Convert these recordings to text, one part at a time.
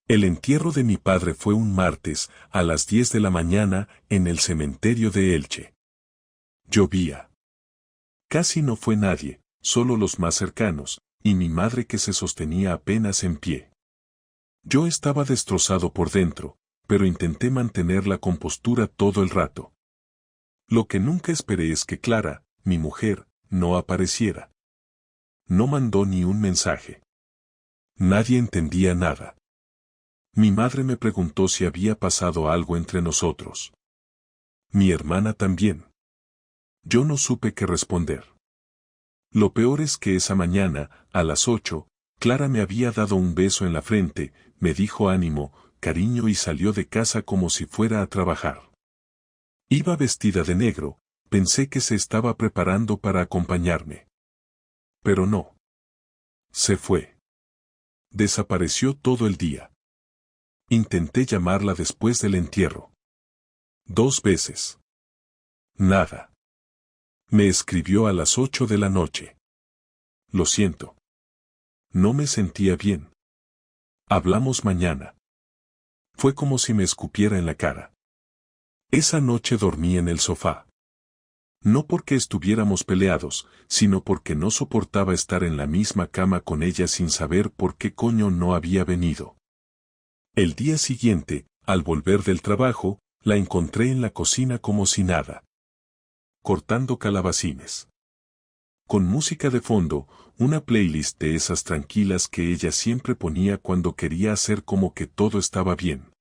El entierro de mi padre fue un martes, a las 10 de la mañana, en el cementerio de Elche. Llovía. Casi no fue nadie, solo los más cercanos, y mi madre que se sostenía apenas en pie. Yo estaba destrozado por dentro, pero intenté mantener la compostura todo el rato. Lo que nunca esperé es que Clara, mi mujer, no apareciera. No mandó ni un mensaje. Nadie entendía nada. Mi madre me preguntó si había pasado algo entre nosotros. Mi hermana también. Yo no supe qué responder. Lo peor es que esa mañana, a las 8, Clara me había dado un beso en la frente, me dijo ánimo, cariño y salió de casa como si fuera a trabajar. Iba vestida de negro, pensé que se estaba preparando para acompañarme. Pero no. Se fue. Desapareció todo el día. Intenté llamarla después del entierro. 2 veces. Nada. Me escribió a las 8 de la noche. Lo siento. No me sentía bien. Hablamos mañana. Fue como si me escupiera en la cara. Esa noche dormí en el sofá. No porque estuviéramos peleados, sino porque no soportaba estar en la misma cama con ella sin saber por qué coño no había venido. El día siguiente, al volver del trabajo, la encontré en la cocina como si nada. Cortando calabacines. Con música de fondo, una playlist de esas tranquilas que ella siempre ponía cuando quería hacer como que todo estaba bien.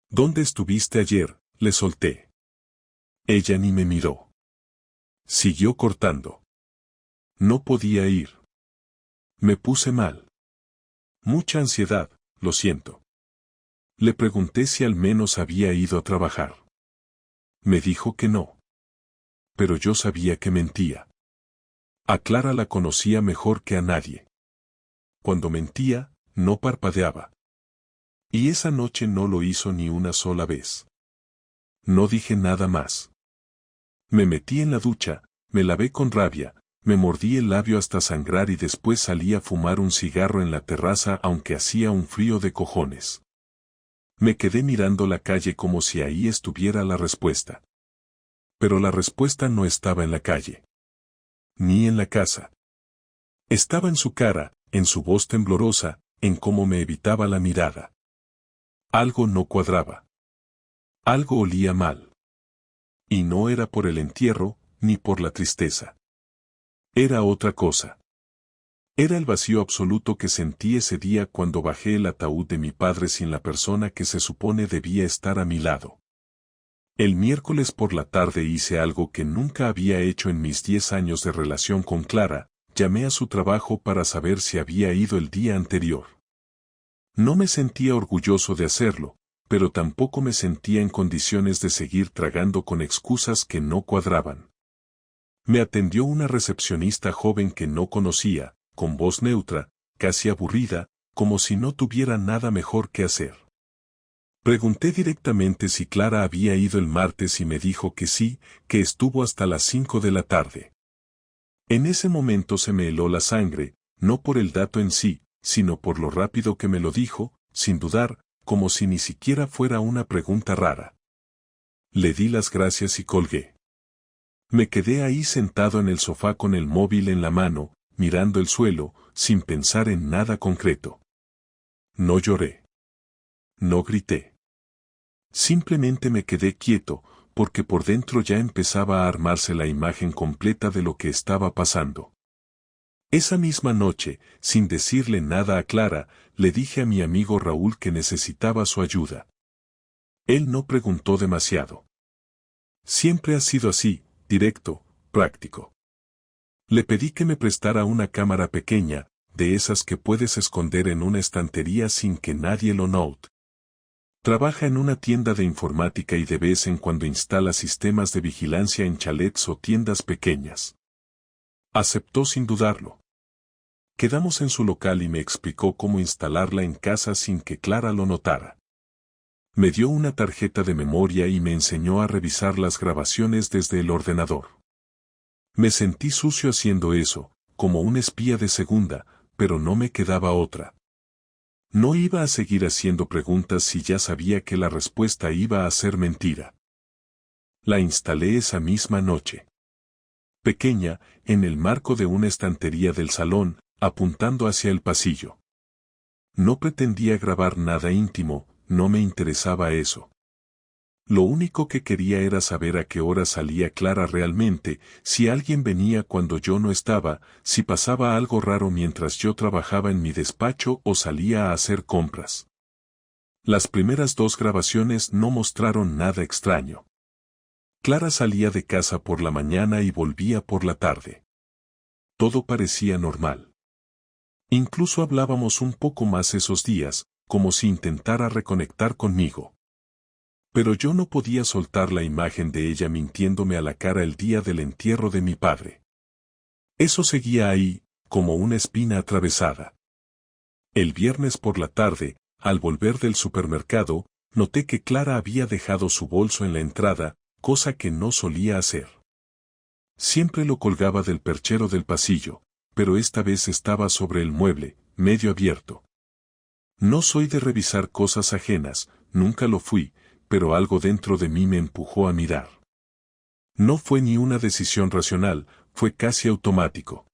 ¿Dónde estuviste ayer?, le solté. Ella ni me miró. Siguió cortando. No podía ir. Me puse mal. Mucha ansiedad, lo siento. Le pregunté si al menos había ido a trabajar. Me dijo que no. Pero yo sabía que mentía. A Clara la conocía mejor que a nadie. Cuando mentía, no parpadeaba. Y esa noche no lo hizo ni una sola vez. No dije nada más. Me metí en la ducha, me lavé con rabia, me mordí el labio hasta sangrar y después salí a fumar un cigarro en la terraza aunque hacía un frío de cojones. Me quedé mirando la calle como si ahí estuviera la respuesta. Pero la respuesta no estaba en la calle. Ni en la casa. Estaba en su cara, en su voz temblorosa, en cómo me evitaba la mirada. Algo no cuadraba. Algo olía mal. Y no era por el entierro, ni por la tristeza. Era otra cosa. Era el vacío absoluto que sentí ese día cuando bajé el ataúd de mi padre sin la persona que se supone debía estar a mi lado. El miércoles por la tarde hice algo que nunca había hecho en mis 10 años de relación con Clara, llamé a su trabajo para saber si había ido el día anterior. No me sentía orgulloso de hacerlo, pero tampoco me sentía en condiciones de seguir tragando con excusas que no cuadraban. Me atendió una recepcionista joven que no conocía, con voz neutra, casi aburrida, como si no tuviera nada mejor que hacer. Pregunté directamente si Clara había ido el martes y me dijo que sí, que estuvo hasta las 5 de la tarde. En ese momento se me heló la sangre, no por el dato en sí, sino por lo rápido que me lo dijo, sin dudar, como si ni siquiera fuera una pregunta rara. Le di las gracias y colgué. Me quedé ahí sentado en el sofá con el móvil en la mano, mirando el suelo, sin pensar en nada concreto. No lloré. No grité. Simplemente me quedé quieto, porque por dentro ya empezaba a armarse la imagen completa de lo que estaba pasando. Esa misma noche, sin decirle nada a Clara, le dije a mi amigo Raúl que necesitaba su ayuda. Él no preguntó demasiado. Siempre ha sido así, directo, práctico. Le pedí que me prestara una cámara pequeña, de esas que puedes esconder en una estantería sin que nadie lo note. Trabaja en una tienda de informática y de vez en cuando instala sistemas de vigilancia en chalets o tiendas pequeñas. Aceptó sin dudarlo. Quedamos en su local y me explicó cómo instalarla en casa sin que Clara lo notara. Me dio una tarjeta de memoria y me enseñó a revisar las grabaciones desde el ordenador. Me sentí sucio haciendo eso, como un espía de segunda, pero no me quedaba otra. No iba a seguir haciendo preguntas si ya sabía que la respuesta iba a ser mentira. La instalé esa misma noche. Pequeña, en el marco de una estantería del salón, apuntando hacia el pasillo. No pretendía grabar nada íntimo, no me interesaba eso. Lo único que quería era saber a qué hora salía Clara realmente, si alguien venía cuando yo no estaba, si pasaba algo raro mientras yo trabajaba en mi despacho o salía a hacer compras. Las primeras 2 grabaciones no mostraron nada extraño. Clara salía de casa por la mañana y volvía por la tarde. Todo parecía normal. Incluso hablábamos un poco más esos días, como si intentara reconectar conmigo. Pero yo no podía soltar la imagen de ella mintiéndome a la cara el día del entierro de mi padre. Eso seguía ahí, como una espina atravesada. El viernes por la tarde, al volver del supermercado, noté que Clara había dejado su bolso en la entrada, cosa que no solía hacer. Siempre lo colgaba del perchero del pasillo, pero esta vez estaba sobre el mueble, medio abierto. No soy de revisar cosas ajenas, nunca lo fui, pero algo dentro de mí me empujó a mirar. No fue ni una decisión racional, fue casi automático.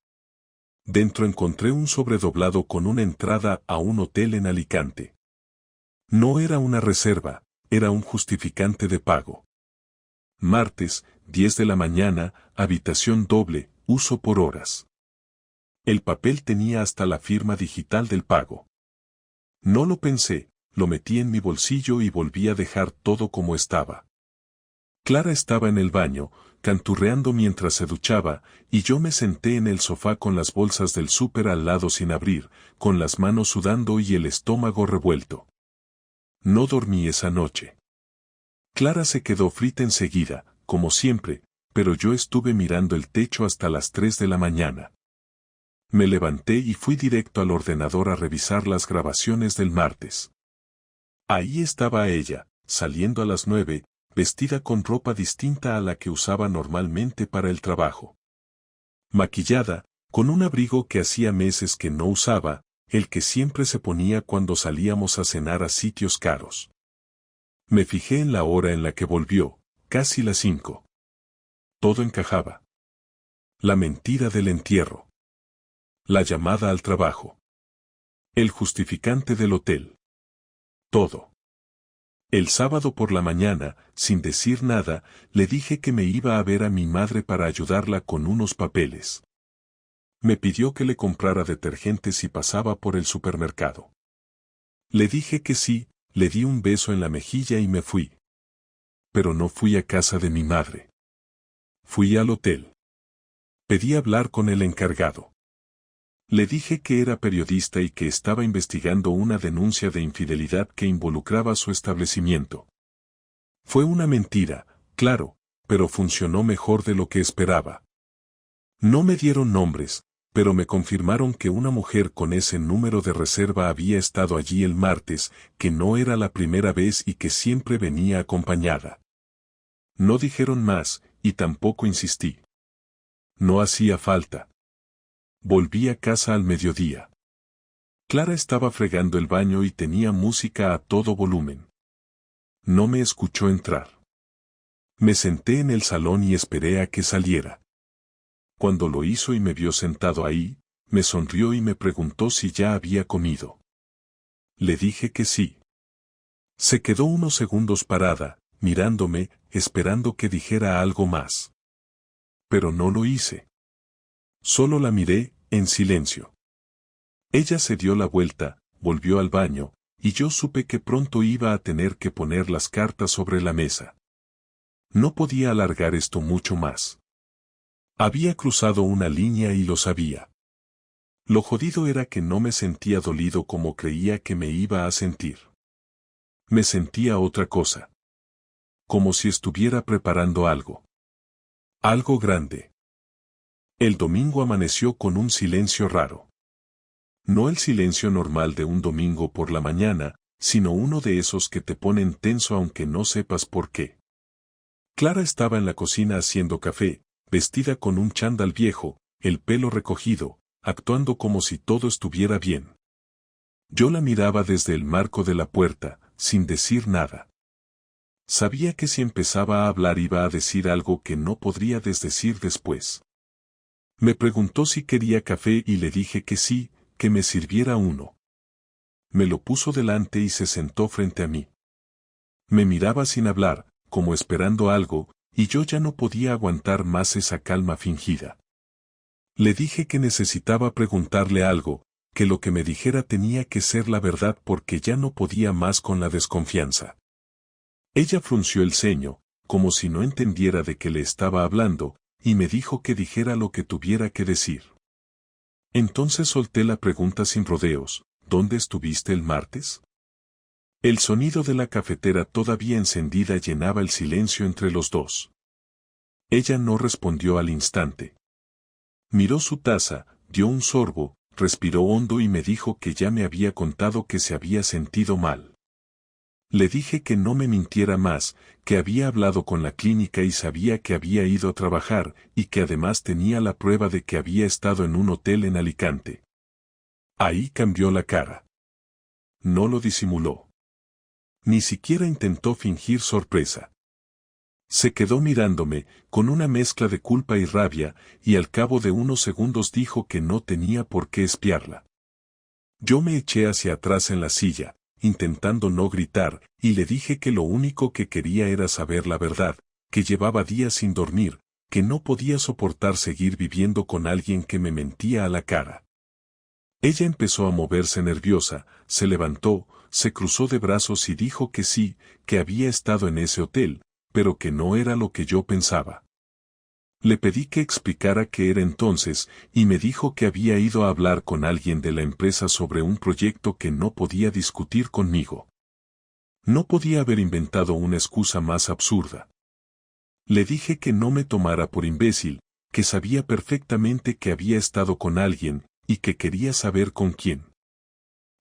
Dentro encontré un sobredoblado con una entrada a un hotel en Alicante. No era una reserva, era un justificante de pago. Martes, 10 de la mañana, habitación doble, uso por horas. El papel tenía hasta la firma digital del pago. No lo pensé, lo metí en mi bolsillo y volví a dejar todo como estaba. Clara estaba en el baño, canturreando mientras se duchaba, y yo me senté en el sofá con las bolsas del súper al lado sin abrir, con las manos sudando y el estómago revuelto. No dormí esa noche. Clara se quedó frita enseguida, como siempre, pero yo estuve mirando el techo hasta las 3 de la mañana. Me levanté y fui directo al ordenador a revisar las grabaciones del martes. Ahí estaba ella, saliendo a las 9, vestida con ropa distinta a la que usaba normalmente para el trabajo. Maquillada, con un abrigo que hacía meses que no usaba, el que siempre se ponía cuando salíamos a cenar a sitios caros. Me fijé en la hora en la que volvió, casi las 5. Todo encajaba. La mentira del entierro. La llamada al trabajo. El justificante del hotel. Todo. El sábado por la mañana, sin decir nada, le dije que me iba a ver a mi madre para ayudarla con unos papeles. Me pidió que le comprara detergente si pasaba por el supermercado. Le dije que sí, le di un beso en la mejilla y me fui. Pero no fui a casa de mi madre. Fui al hotel. Pedí hablar con el encargado. Le dije que era periodista y que estaba investigando una denuncia de infidelidad que involucraba su establecimiento. Fue una mentira, claro, pero funcionó mejor de lo que esperaba. No me dieron nombres, pero me confirmaron que una mujer con ese número de reserva había estado allí el martes, que no era la primera vez y que siempre venía acompañada. No dijeron más, y tampoco insistí. No hacía falta. Volví a casa al mediodía. Clara estaba fregando el baño y tenía música a todo volumen. No me escuchó entrar. Me senté en el salón y esperé a que saliera. Cuando lo hizo y me vio sentado ahí, me sonrió y me preguntó si ya había comido. Le dije que sí. Se quedó unos segundos parada, mirándome, esperando que dijera algo más. Pero no lo hice. Solo la miré, en silencio. Ella se dio la vuelta, volvió al baño, y yo supe que pronto iba a tener que poner las cartas sobre la mesa. No podía alargar esto mucho más. Había cruzado una línea y lo sabía. Lo jodido era que no me sentía dolido como creía que me iba a sentir. Me sentía otra cosa. Como si estuviera preparando algo. Algo grande. El domingo amaneció con un silencio raro. No el silencio normal de un domingo por la mañana, sino uno de esos que te ponen tenso aunque no sepas por qué. Clara estaba en la cocina haciendo café, vestida con un chándal viejo, el pelo recogido, actuando como si todo estuviera bien. Yo la miraba desde el marco de la puerta, sin decir nada. Sabía que si empezaba a hablar iba a decir algo que no podría desdecir después. Me preguntó si quería café y le dije que sí, que me sirviera uno. Me lo puso delante y se sentó frente a mí. Me miraba sin hablar, como esperando algo, y yo ya no podía aguantar más esa calma fingida. Le dije que necesitaba preguntarle algo, que lo que me dijera tenía que ser la verdad porque ya no podía más con la desconfianza. Ella frunció el ceño, como si no entendiera de qué le estaba hablando, y me dijo que dijera lo que tuviera que decir. Entonces solté la pregunta sin rodeos, ¿dónde estuviste el martes? El sonido de la cafetera todavía encendida llenaba el silencio entre los dos. Ella no respondió al instante. Miró su taza, dio un sorbo, respiró hondo y me dijo que ya me había contado que se había sentido mal. Le dije que no me mintiera más, que había hablado con la clínica y sabía que había ido a trabajar, y que además tenía la prueba de que había estado en un hotel en Alicante. Ahí cambió la cara. No lo disimuló. Ni siquiera intentó fingir sorpresa. Se quedó mirándome, con una mezcla de culpa y rabia, y al cabo de unos segundos dijo que no tenía por qué espiarla. Yo me eché hacia atrás en la silla, intentando no gritar, y le dije que lo único que quería era saber la verdad, que llevaba días sin dormir, que no podía soportar seguir viviendo con alguien que me mentía a la cara. Ella empezó a moverse nerviosa, se levantó, se cruzó de brazos y dijo que sí, que había estado en ese hotel, pero que no era lo que yo pensaba. Le pedí que explicara qué era entonces, y me dijo que había ido a hablar con alguien de la empresa sobre un proyecto que no podía discutir conmigo. No podía haber inventado una excusa más absurda. Le dije que no me tomara por imbécil, que sabía perfectamente que había estado con alguien, y que quería saber con quién.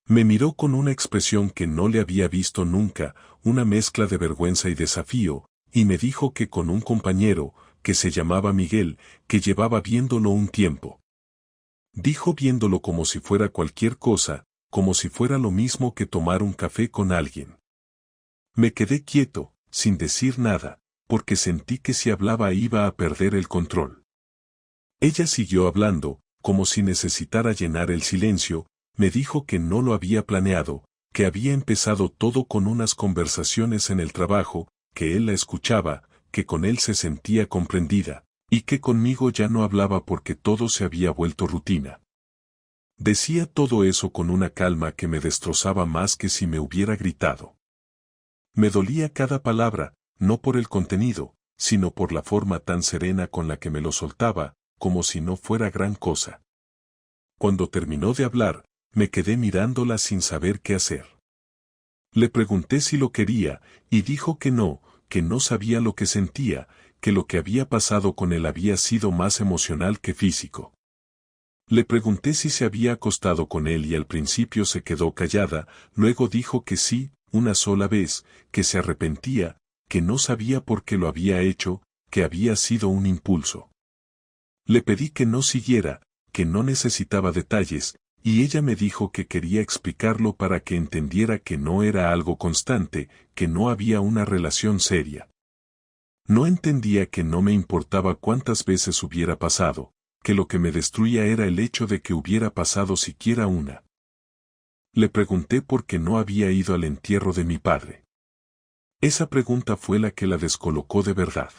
Me miró con una expresión que no le había visto nunca, una mezcla de vergüenza y desafío, y me dijo que con un compañero, que se llamaba Miguel, que llevaba viéndolo un tiempo. Dijo viéndolo como si fuera cualquier cosa, como si fuera lo mismo que tomar un café con alguien. Me quedé quieto, sin decir nada, porque sentí que si hablaba iba a perder el control. Ella siguió hablando, como si necesitara llenar el silencio, me dijo que no lo había planeado, que había empezado todo con unas conversaciones en el trabajo, que él la escuchaba, que con él se sentía comprendida, y que conmigo ya no hablaba porque todo se había vuelto rutina. Decía todo eso con una calma que me destrozaba más que si me hubiera gritado. Me dolía cada palabra, no por el contenido, sino por la forma tan serena con la que me lo soltaba, como si no fuera gran cosa. Cuando terminó de hablar, me quedé mirándola sin saber qué hacer. Le pregunté si lo quería, y dijo que no sabía lo que sentía, que lo que había pasado con él había sido más emocional que físico. Le pregunté si se había acostado con él y al principio se quedó callada, luego dijo que sí, una sola vez, que se arrepentía, que no sabía por qué lo había hecho, que había sido un impulso. Le pedí que no siguiera, que no necesitaba detalles, y ella me dijo que quería explicarlo para que entendiera que no era algo constante, que no había una relación seria. No entendía que no me importaba cuántas veces hubiera pasado, que lo que me destruía era el hecho de que hubiera pasado siquiera una. Le pregunté por qué no había ido al entierro de mi padre. Esa pregunta fue la que la descolocó de verdad.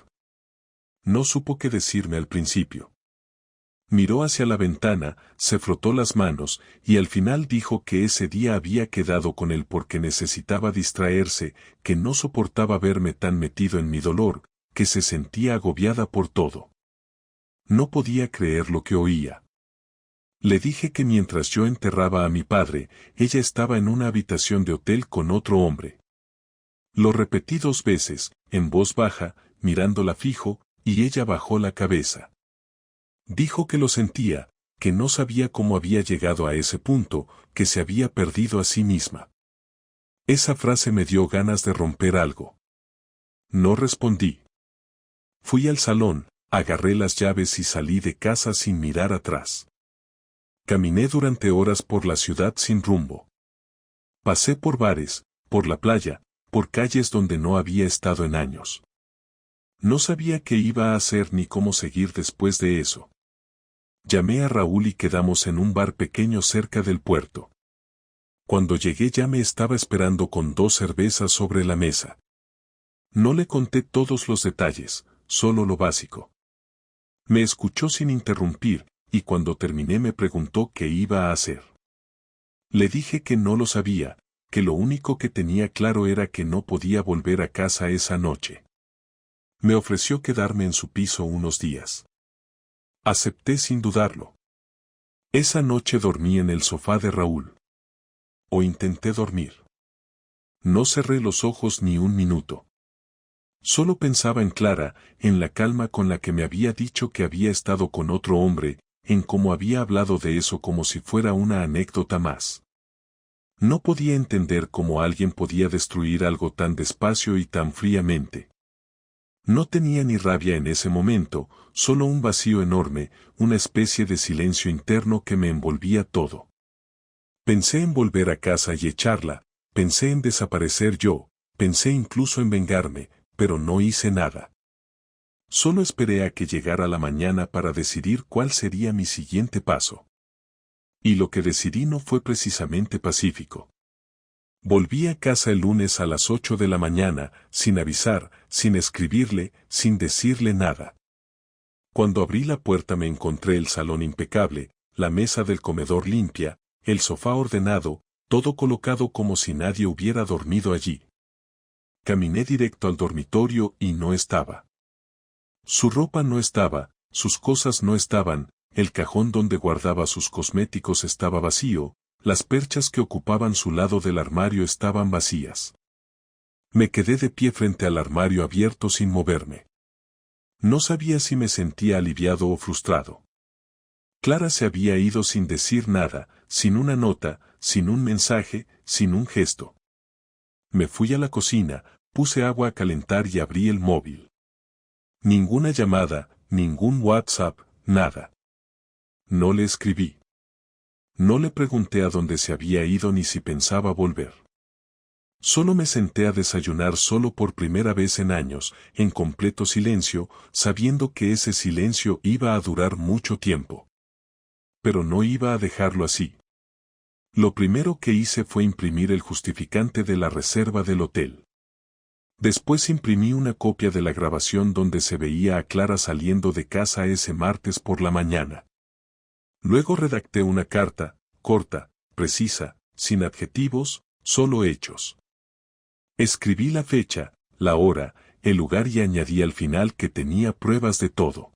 No supo qué decirme al principio. Miró hacia la ventana, se frotó las manos, y al final dijo que ese día había quedado con él porque necesitaba distraerse, que no soportaba verme tan metido en mi dolor, que se sentía agobiada por todo. No podía creer lo que oía. Le dije que mientras yo enterraba a mi padre, ella estaba en una habitación de hotel con otro hombre. Lo repetí 2 veces, en voz baja, mirándola fijo, y ella bajó la cabeza. Dijo que lo sentía, que no sabía cómo había llegado a ese punto, que se había perdido a sí misma. Esa frase me dio ganas de romper algo. No respondí. Fui al salón, agarré las llaves y salí de casa sin mirar atrás. Caminé durante horas por la ciudad sin rumbo. Pasé por bares, por la playa, por calles donde no había estado en años. No sabía qué iba a hacer ni cómo seguir después de eso. Llamé a Raúl y quedamos en un bar pequeño cerca del puerto. Cuando llegué ya me estaba esperando con 2 cervezas sobre la mesa. No le conté todos los detalles, solo lo básico. Me escuchó sin interrumpir, y cuando terminé me preguntó qué iba a hacer. Le dije que no lo sabía, que lo único que tenía claro era que no podía volver a casa esa noche. Me ofreció quedarme en su piso unos días. Acepté sin dudarlo. Esa noche dormí en el sofá de Raúl. O intenté dormir. No cerré los ojos ni un minuto. Solo pensaba en Clara, en la calma con la que me había dicho que había estado con otro hombre, en cómo había hablado de eso como si fuera una anécdota más. No podía entender cómo alguien podía destruir algo tan despacio y tan fríamente. No tenía ni rabia en ese momento, solo un vacío enorme, una especie de silencio interno que me envolvía todo. Pensé en volver a casa y echarla, pensé en desaparecer yo, pensé incluso en vengarme, pero no hice nada. Solo esperé a que llegara la mañana para decidir cuál sería mi siguiente paso. Y lo que decidí no fue precisamente pacífico. Volví a casa el lunes a las 8 de la mañana, sin avisar, sin escribirle, sin decirle nada. Cuando abrí la puerta me encontré el salón impecable, la mesa del comedor limpia, el sofá ordenado, todo colocado como si nadie hubiera dormido allí. Caminé directo al dormitorio y no estaba. Su ropa no estaba, sus cosas no estaban, el cajón donde guardaba sus cosméticos estaba vacío, las perchas que ocupaban su lado del armario estaban vacías. Me quedé de pie frente al armario abierto sin moverme. No sabía si me sentía aliviado o frustrado. Clara se había ido sin decir nada, sin una nota, sin un mensaje, sin un gesto. Me fui a la cocina, puse agua a calentar y abrí el móvil. Ninguna llamada, ningún WhatsApp, nada. No le escribí. No le pregunté a dónde se había ido ni si pensaba volver. Solo me senté a desayunar solo por primera vez en años, en completo silencio, sabiendo que ese silencio iba a durar mucho tiempo. Pero no iba a dejarlo así. Lo primero que hice fue imprimir el justificante de la reserva del hotel. Después imprimí una copia de la grabación donde se veía a Clara saliendo de casa ese martes por la mañana. Luego redacté una carta, corta, precisa, sin adjetivos, solo hechos. Escribí la fecha, la hora, el lugar y añadí al final que tenía pruebas de todo.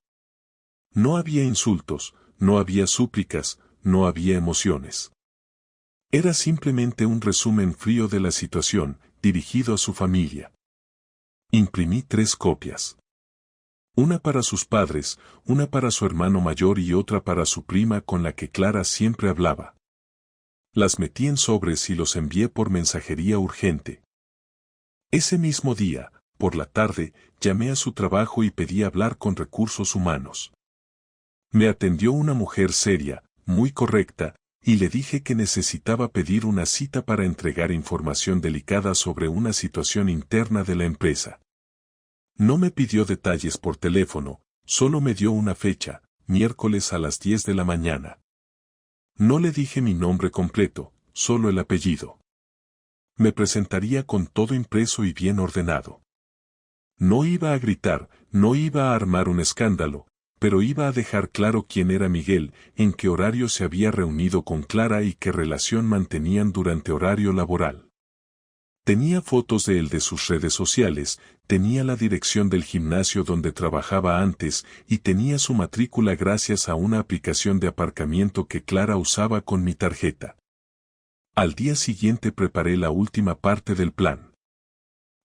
No había insultos, no había súplicas, no había emociones. Era simplemente un resumen frío de la situación, dirigido a su familia. Imprimí 3 copias. Una para sus padres, una para su hermano mayor y otra para su prima con la que Clara siempre hablaba. Las metí en sobres y los envié por mensajería urgente. Ese mismo día, por la tarde, llamé a su trabajo y pedí hablar con recursos humanos. Me atendió una mujer seria, muy correcta, y le dije que necesitaba pedir una cita para entregar información delicada sobre una situación interna de la empresa. No me pidió detalles por teléfono, solo me dio una fecha, miércoles a las 10 de la mañana. No le dije mi nombre completo, solo el apellido. Me presentaría con todo impreso y bien ordenado. No iba a gritar, no iba a armar un escándalo, pero iba a dejar claro quién era Miguel, en qué horario se había reunido con Clara y qué relación mantenían durante horario laboral. Tenía fotos de él de sus redes sociales, tenía la dirección del gimnasio donde trabajaba antes y tenía su matrícula gracias a una aplicación de aparcamiento que Clara usaba con mi tarjeta. Al día siguiente preparé la última parte del plan.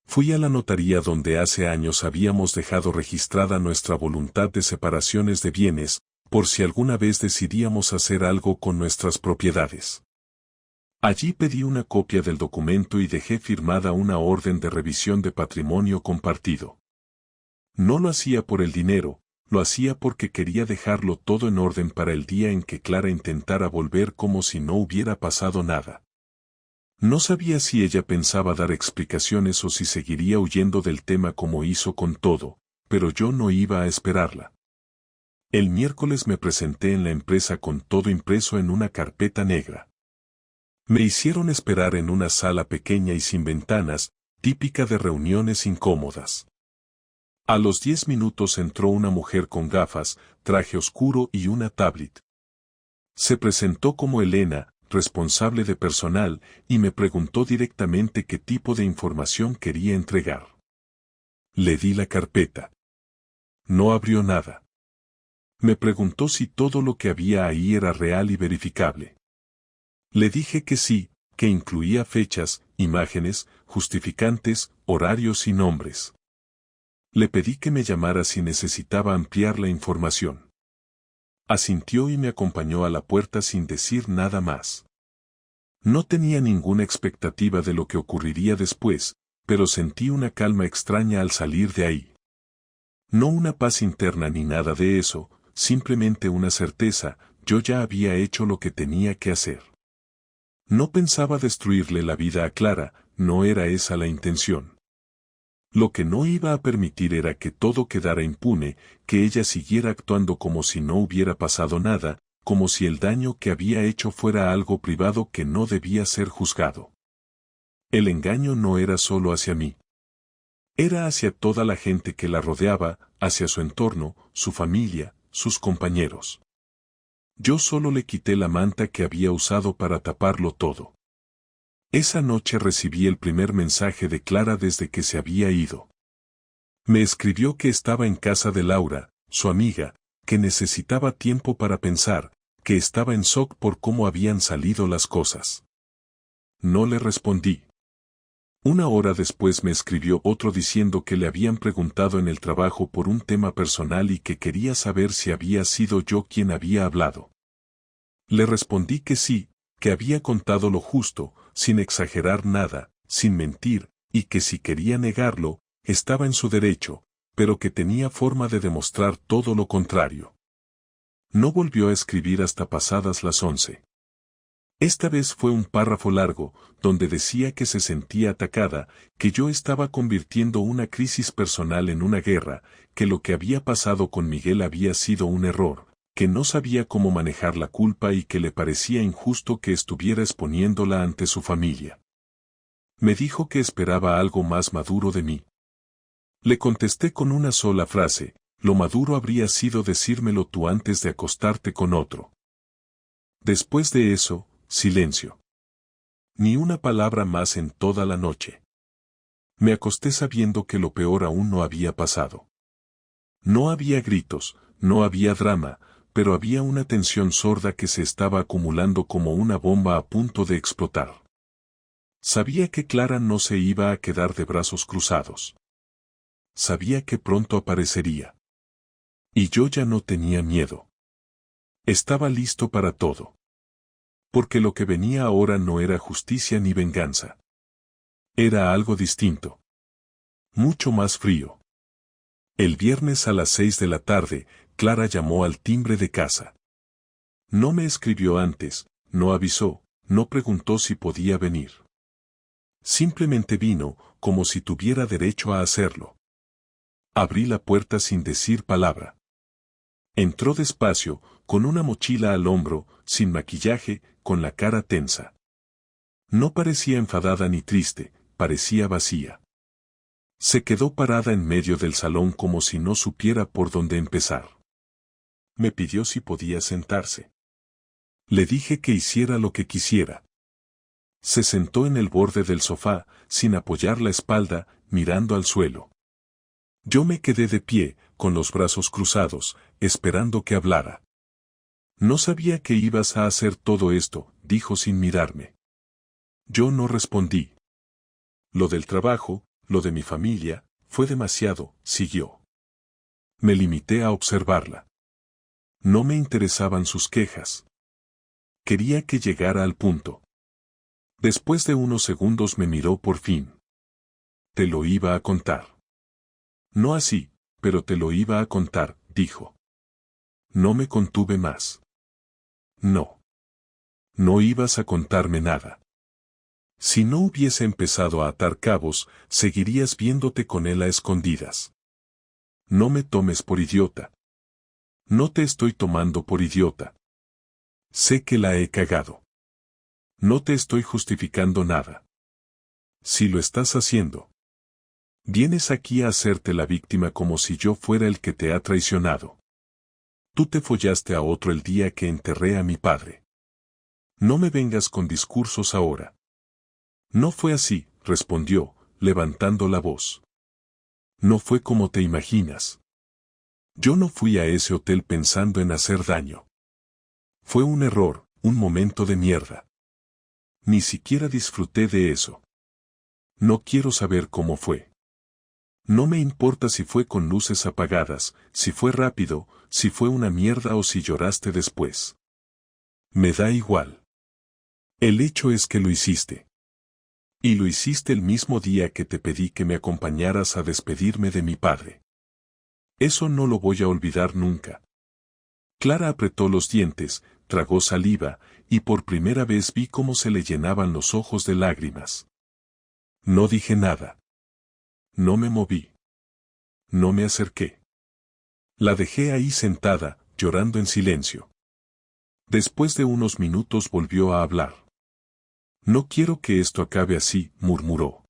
Fui a la notaría donde hace años habíamos dejado registrada nuestra voluntad de separaciones de bienes, por si alguna vez decidíamos hacer algo con nuestras propiedades. Allí pedí una copia del documento y dejé firmada una orden de revisión de patrimonio compartido. No lo hacía por el dinero, lo hacía porque quería dejarlo todo en orden para el día en que Clara intentara volver como si no hubiera pasado nada. No sabía si ella pensaba dar explicaciones o si seguiría huyendo del tema como hizo con todo, pero yo no iba a esperarla. El miércoles me presenté en la empresa con todo impreso en una carpeta negra. Me hicieron esperar en una sala pequeña y sin ventanas, típica de reuniones incómodas. A los 10 minutos entró una mujer con gafas, traje oscuro y una tablet. Se presentó como Elena, responsable de personal, y me preguntó directamente qué tipo de información quería entregar. Le di la carpeta. No abrió nada. Me preguntó si todo lo que había ahí era real y verificable. Le dije que sí, que incluía fechas, imágenes, justificantes, horarios y nombres. Le pedí que me llamara si necesitaba ampliar la información. Asintió y me acompañó a la puerta sin decir nada más. No tenía ninguna expectativa de lo que ocurriría después, pero sentí una calma extraña al salir de ahí. No una paz interna ni nada de eso, simplemente una certeza, yo ya había hecho lo que tenía que hacer. No pensaba destruirle la vida a Clara, no era esa la intención. Lo que no iba a permitir era que todo quedara impune, que ella siguiera actuando como si no hubiera pasado nada, como si el daño que había hecho fuera algo privado que no debía ser juzgado. El engaño no era solo hacia mí. Era hacia toda la gente que la rodeaba, hacia su entorno, su familia, sus compañeros. Yo solo le quité la manta que había usado para taparlo todo. Esa noche recibí el primer mensaje de Clara desde que se había ido. Me escribió que estaba en casa de Laura, su amiga, que necesitaba tiempo para pensar, que estaba en shock por cómo habían salido las cosas. No le respondí. Una hora después me escribió otro diciendo que le habían preguntado en el trabajo por un tema personal y que quería saber si había sido yo quien había hablado. Le respondí que sí, que había contado lo justo, sin exagerar nada, sin mentir, y que si quería negarlo, estaba en su derecho, pero que tenía forma de demostrar todo lo contrario. No volvió a escribir hasta pasadas las 11. Esta vez fue un párrafo largo, donde decía que se sentía atacada, que yo estaba convirtiendo una crisis personal en una guerra, que lo que había pasado con Miguel había sido un error, que no sabía cómo manejar la culpa y que le parecía injusto que estuviera exponiéndola ante su familia. Me dijo que esperaba algo más maduro de mí. Le contesté con una sola frase, lo maduro habría sido decírmelo tú antes de acostarte con otro. Después de eso, silencio. Ni una palabra más en toda la noche. Me acosté sabiendo que lo peor aún no había pasado. No había gritos, no había drama, pero había una tensión sorda que se estaba acumulando como una bomba a punto de explotar. Sabía que Clara no se iba a quedar de brazos cruzados. Sabía que pronto aparecería. Y yo ya no tenía miedo. Estaba listo para todo. Porque lo que venía ahora no era justicia ni venganza. Era algo distinto. Mucho más frío. El viernes a las 6 de la tarde, Clara llamó al timbre de casa. No me escribió antes, no avisó, no preguntó si podía venir. Simplemente vino, como si tuviera derecho a hacerlo. Abrí la puerta sin decir palabra. Entró despacio, con una mochila al hombro, sin maquillaje, con la cara tensa. No parecía enfadada ni triste, parecía vacía. Se quedó parada en medio del salón como si no supiera por dónde empezar. Me pidió si podía sentarse. Le dije que hiciera lo que quisiera. Se sentó en el borde del sofá, sin apoyar la espalda, mirando al suelo. Yo me quedé de pie, con los brazos cruzados, esperando que hablara. No sabía que ibas a hacer todo esto, dijo sin mirarme. Yo no respondí. Lo del trabajo, lo de mi familia, fue demasiado, siguió. Me limité a observarla. No me interesaban sus quejas. Quería que llegara al punto. Después de unos segundos me miró por fin. Te lo iba a contar. No así, pero te lo iba a contar, dijo. No me contuve más. No. No ibas a contarme nada. Si no hubiese empezado a atar cabos, seguirías viéndote con él a escondidas. No me tomes por idiota. No te estoy tomando por idiota. Sé que la he cagado. No te estoy justificando nada. Si lo estás haciendo, vienes aquí a hacerte la víctima como si yo fuera el que te ha traicionado. Tú te follaste a otro el día que enterré a mi padre. No me vengas con discursos ahora. No fue así, respondió, levantando la voz. No fue como te imaginas. Yo no fui a ese hotel pensando en hacer daño. Fue un error, un momento de mierda. Ni siquiera disfruté de eso. No quiero saber cómo fue. No me importa si fue con luces apagadas, si fue rápido, si fue una mierda o si lloraste después. Me da igual. El hecho es que lo hiciste. Y lo hiciste el mismo día que te pedí que me acompañaras a despedirme de mi padre. Eso no lo voy a olvidar nunca. Clara apretó los dientes, tragó saliva, y por primera vez vi cómo se le llenaban los ojos de lágrimas. No dije nada. No me moví. No me acerqué. La dejé ahí sentada, llorando en silencio. Después de unos minutos volvió a hablar. No quiero que esto acabe así, murmuró.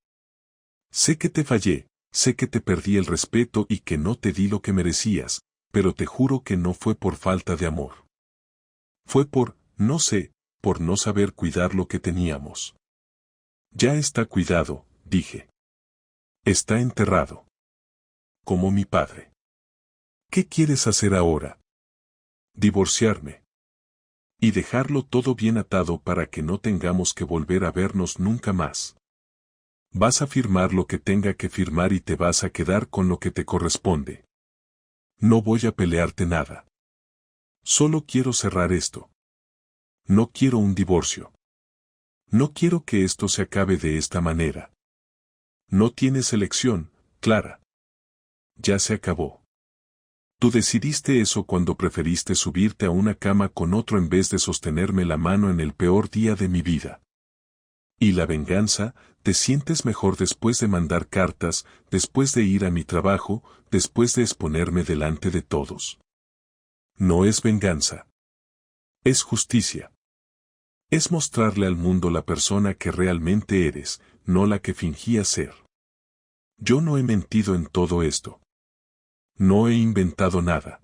Sé que te fallé, sé que te perdí el respeto y que no te di lo que merecías, pero te juro que no fue por falta de amor. Fue no sé, por no saber cuidar lo que teníamos. Ya está cuidado, dije. Está enterrado. Como mi padre. ¿Qué quieres hacer ahora? Divorciarme. Y dejarlo todo bien atado para que no tengamos que volver a vernos nunca más. Vas a firmar lo que tenga que firmar y te vas a quedar con lo que te corresponde. No voy a pelearte nada. Solo quiero cerrar esto. No quiero un divorcio. No quiero que esto se acabe de esta manera. No tienes elección, Clara. Ya se acabó. Tú decidiste eso cuando preferiste subirte a una cama con otro en vez de sostenerme la mano en el peor día de mi vida. Y la venganza, te sientes mejor después de mandar cartas, después de ir a mi trabajo, después de exponerme delante de todos. No es venganza. Es justicia. Es mostrarle al mundo la persona que realmente eres, no la que fingías ser. Yo no he mentido en todo esto. No he inventado nada.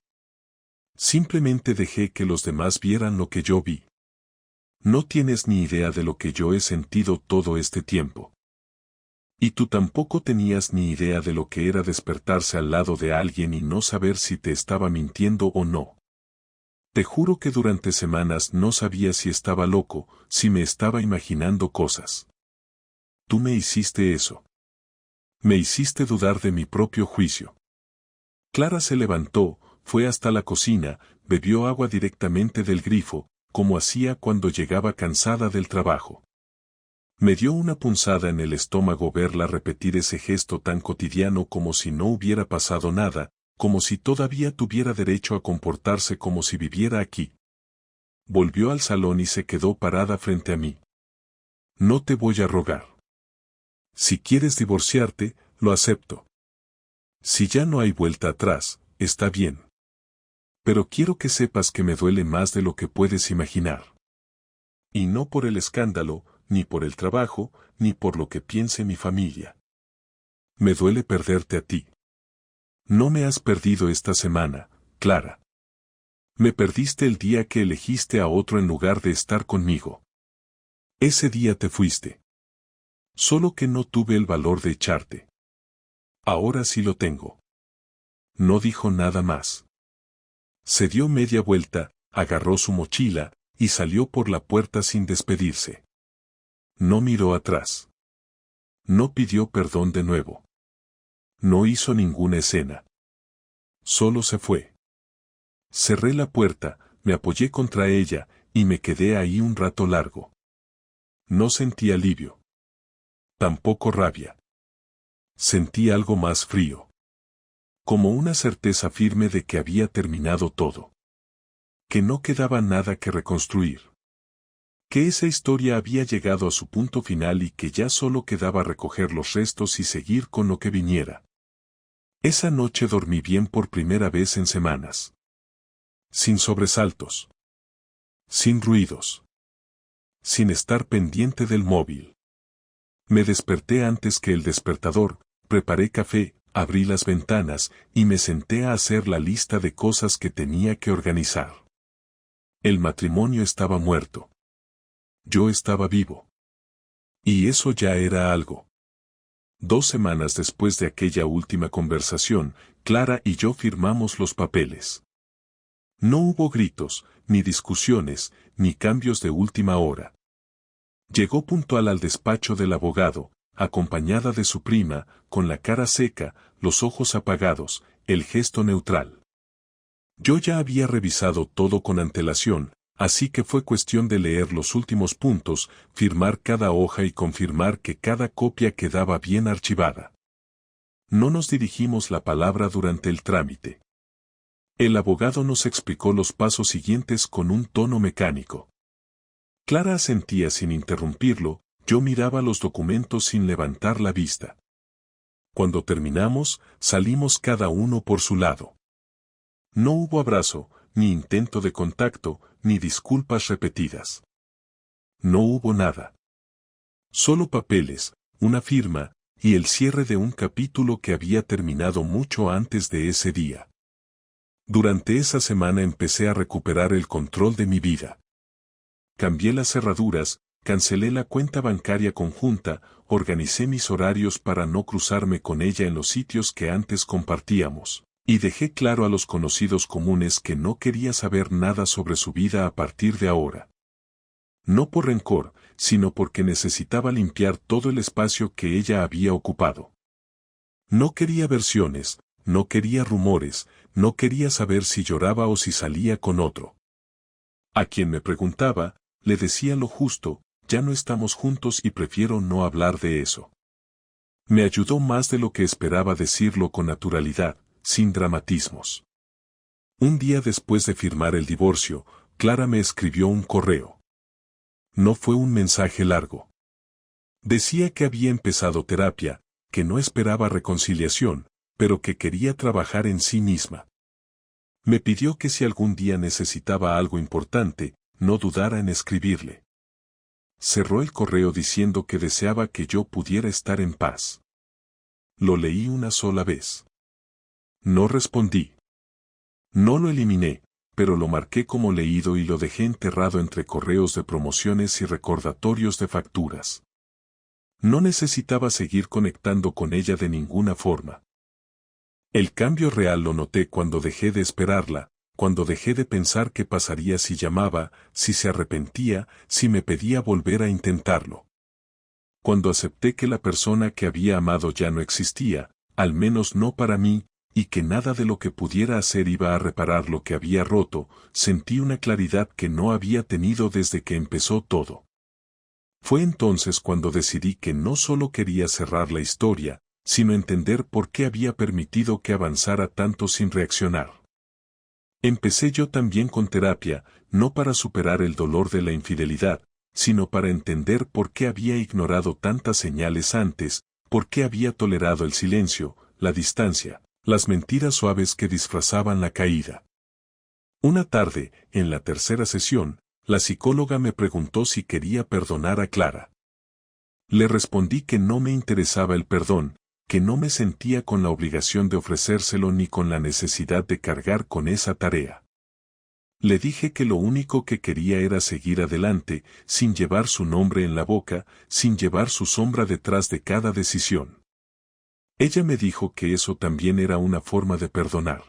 Simplemente dejé que los demás vieran lo que yo vi. No tienes ni idea de lo que yo he sentido todo este tiempo. Y tú tampoco tenías ni idea de lo que era despertarse al lado de alguien y no saber si te estaba mintiendo o no. Te juro que durante semanas no sabía si estaba loco, si me estaba imaginando cosas. Tú me hiciste eso. Me hiciste dudar de mi propio juicio. Clara se levantó, fue hasta la cocina, bebió agua directamente del grifo, como hacía cuando llegaba cansada del trabajo. Me dio una punzada en el estómago verla repetir ese gesto tan cotidiano como si no hubiera pasado nada, como si todavía tuviera derecho a comportarse como si viviera aquí. Volvió al salón y se quedó parada frente a mí. No te voy a rogar. Si quieres divorciarte, lo acepto. Si ya no hay vuelta atrás, está bien. Pero quiero que sepas que me duele más de lo que puedes imaginar. Y no por el escándalo, ni por el trabajo, ni por lo que piense mi familia. Me duele perderte a ti. No me has perdido esta semana, Clara. Me perdiste el día que elegiste a otro en lugar de estar conmigo. Ese día te fuiste. Solo que no tuve el valor de echarte. Ahora sí lo tengo. No dijo nada más. Se dio media vuelta, agarró su mochila, y salió por la puerta sin despedirse. No miró atrás. No pidió perdón de nuevo. No hizo ninguna escena. Solo se fue. Cerré la puerta, me apoyé contra ella, y me quedé ahí un rato largo. No sentí alivio. Tampoco rabia. Sentí algo más frío. Como una certeza firme de que había terminado todo. Que no quedaba nada que reconstruir. Que esa historia había llegado a su punto final y que ya solo quedaba recoger los restos y seguir con lo que viniera. Esa noche dormí bien por primera vez en semanas. Sin sobresaltos. Sin ruidos. Sin estar pendiente del móvil. Me desperté antes que el despertador, preparé café, abrí las ventanas y me senté a hacer la lista de cosas que tenía que organizar. El matrimonio estaba muerto. Yo estaba vivo. Y eso ya era algo. 2 semanas después de aquella última conversación, Clara y yo firmamos los papeles. No hubo gritos, ni discusiones, ni cambios de última hora. Llegó puntual al despacho del abogado, acompañada de su prima, con la cara seca, los ojos apagados, el gesto neutral. Yo ya había revisado todo con antelación, así que fue cuestión de leer los últimos puntos, firmar cada hoja y confirmar que cada copia quedaba bien archivada. No nos dirigimos la palabra durante el trámite. El abogado nos explicó los pasos siguientes con un tono mecánico. Clara asentía sin interrumpirlo, yo miraba los documentos sin levantar la vista. Cuando terminamos, salimos cada uno por su lado. No hubo abrazo, ni intento de contacto, ni disculpas repetidas. No hubo nada. Solo papeles, una firma, y el cierre de un capítulo que había terminado mucho antes de ese día. Durante esa semana empecé a recuperar el control de mi vida. Cambié las cerraduras, cancelé la cuenta bancaria conjunta, organicé mis horarios para no cruzarme con ella en los sitios que antes compartíamos, y dejé claro a los conocidos comunes que no quería saber nada sobre su vida a partir de ahora. No por rencor, sino porque necesitaba limpiar todo el espacio que ella había ocupado. No quería versiones, no quería rumores, no quería saber si lloraba o si salía con otro. A quien me preguntaba, le decía lo justo, ya no estamos juntos y prefiero no hablar de eso. Me ayudó más de lo que esperaba decirlo con naturalidad, sin dramatismos. Un día después de firmar el divorcio, Clara me escribió un correo. No fue un mensaje largo. Decía que había empezado terapia, que no esperaba reconciliación, pero que quería trabajar en sí misma. Me pidió que si algún día necesitaba algo importante, no dudara en escribirle. Cerró el correo diciendo que deseaba que yo pudiera estar en paz. Lo leí una sola vez. No respondí. No lo eliminé, pero lo marqué como leído y lo dejé enterrado entre correos de promociones y recordatorios de facturas. No necesitaba seguir conectando con ella de ninguna forma. El cambio real lo noté cuando dejé de esperarla, cuando dejé de pensar qué pasaría si llamaba, si se arrepentía, si me pedía volver a intentarlo. Cuando acepté que la persona que había amado ya no existía, al menos no para mí, y que nada de lo que pudiera hacer iba a reparar lo que había roto, sentí una claridad que no había tenido desde que empezó todo. Fue entonces cuando decidí que no solo quería cerrar la historia, sino entender por qué había permitido que avanzara tanto sin reaccionar. Empecé yo también con terapia, no para superar el dolor de la infidelidad, sino para entender por qué había ignorado tantas señales antes, por qué había tolerado el silencio, la distancia, las mentiras suaves que disfrazaban la caída. Una tarde, en la tercera sesión, la psicóloga me preguntó si quería perdonar a Clara. Le respondí que no me interesaba el perdón, que no me sentía con la obligación de ofrecérselo ni con la necesidad de cargar con esa tarea. Le dije que lo único que quería era seguir adelante, sin llevar su nombre en la boca, sin llevar su sombra detrás de cada decisión. Ella me dijo que eso también era una forma de perdonar.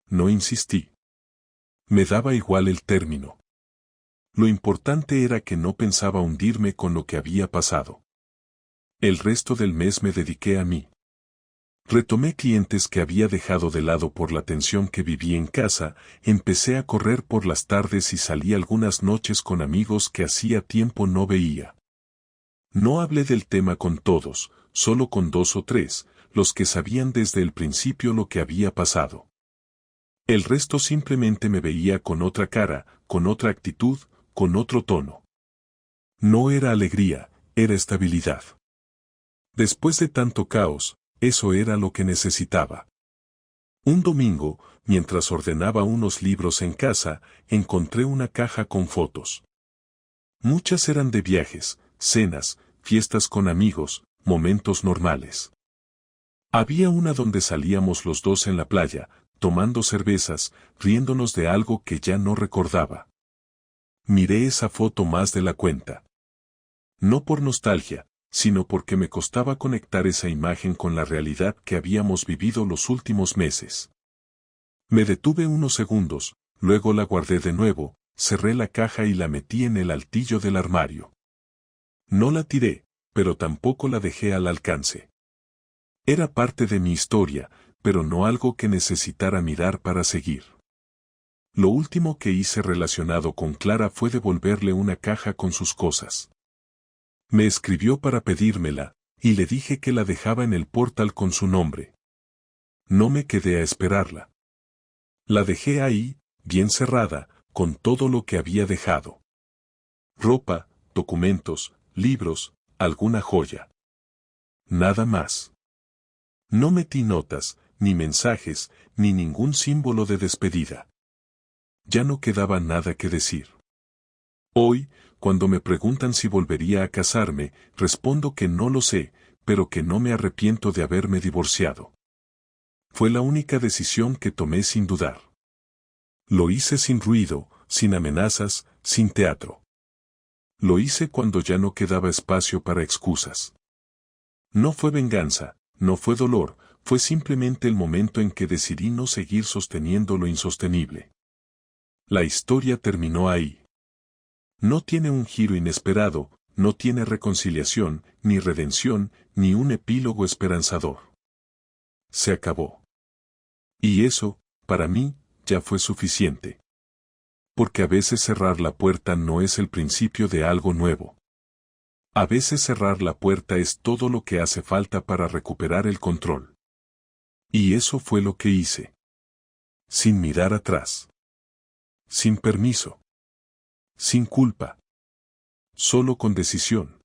No insistí. Me daba igual el término. Lo importante era que no pensaba hundirme con lo que había pasado. El resto del mes me dediqué a mí. Retomé clientes que había dejado de lado por la tensión que viví en casa, empecé a correr por las tardes y salí algunas noches con amigos que hacía tiempo no veía. No hablé del tema con todos, solo con 2 o 3, los que sabían desde el principio lo que había pasado. El resto simplemente me veía con otra cara, con otra actitud, con otro tono. No era alegría, era estabilidad. Después de tanto caos, eso era lo que necesitaba. Un domingo, mientras ordenaba unos libros en casa, encontré una caja con fotos. Muchas eran de viajes, cenas, fiestas con amigos, momentos normales. Había una donde salíamos los dos en la playa, tomando cervezas, riéndonos de algo que ya no recordaba. Miré esa foto más de la cuenta. No por nostalgia, sino porque me costaba conectar esa imagen con la realidad que habíamos vivido los últimos meses. Me detuve unos segundos, luego la guardé de nuevo, cerré la caja y la metí en el altillo del armario. No la tiré, pero tampoco la dejé al alcance. Era parte de mi historia, pero no algo que necesitara mirar para seguir. Lo último que hice relacionado con Clara fue devolverle una caja con sus cosas. Me escribió para pedírmela, y le dije que la dejaba en el portal con su nombre. No me quedé a esperarla. La dejé ahí, bien cerrada, con todo lo que había dejado. Ropa, documentos, libros, alguna joya. Nada más. No metí notas, ni mensajes, ni ningún símbolo de despedida. Ya no quedaba nada que decir. Hoy, cuando me preguntan si volvería a casarme, respondo que no lo sé, pero que no me arrepiento de haberme divorciado. Fue la única decisión que tomé sin dudar. Lo hice sin ruido, sin amenazas, sin teatro. Lo hice cuando ya no quedaba espacio para excusas. No fue venganza, no fue dolor, fue simplemente el momento en que decidí no seguir sosteniendo lo insostenible. La historia terminó ahí. No tiene un giro inesperado, no tiene reconciliación, ni redención, ni un epílogo esperanzador. Se acabó. Y eso, para mí, ya fue suficiente. Porque a veces cerrar la puerta no es el principio de algo nuevo. A veces cerrar la puerta es todo lo que hace falta para recuperar el control. Y eso fue lo que hice. Sin mirar atrás. Sin permiso. Sin culpa. Solo con decisión.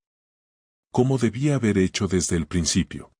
Como debía haber hecho desde el principio.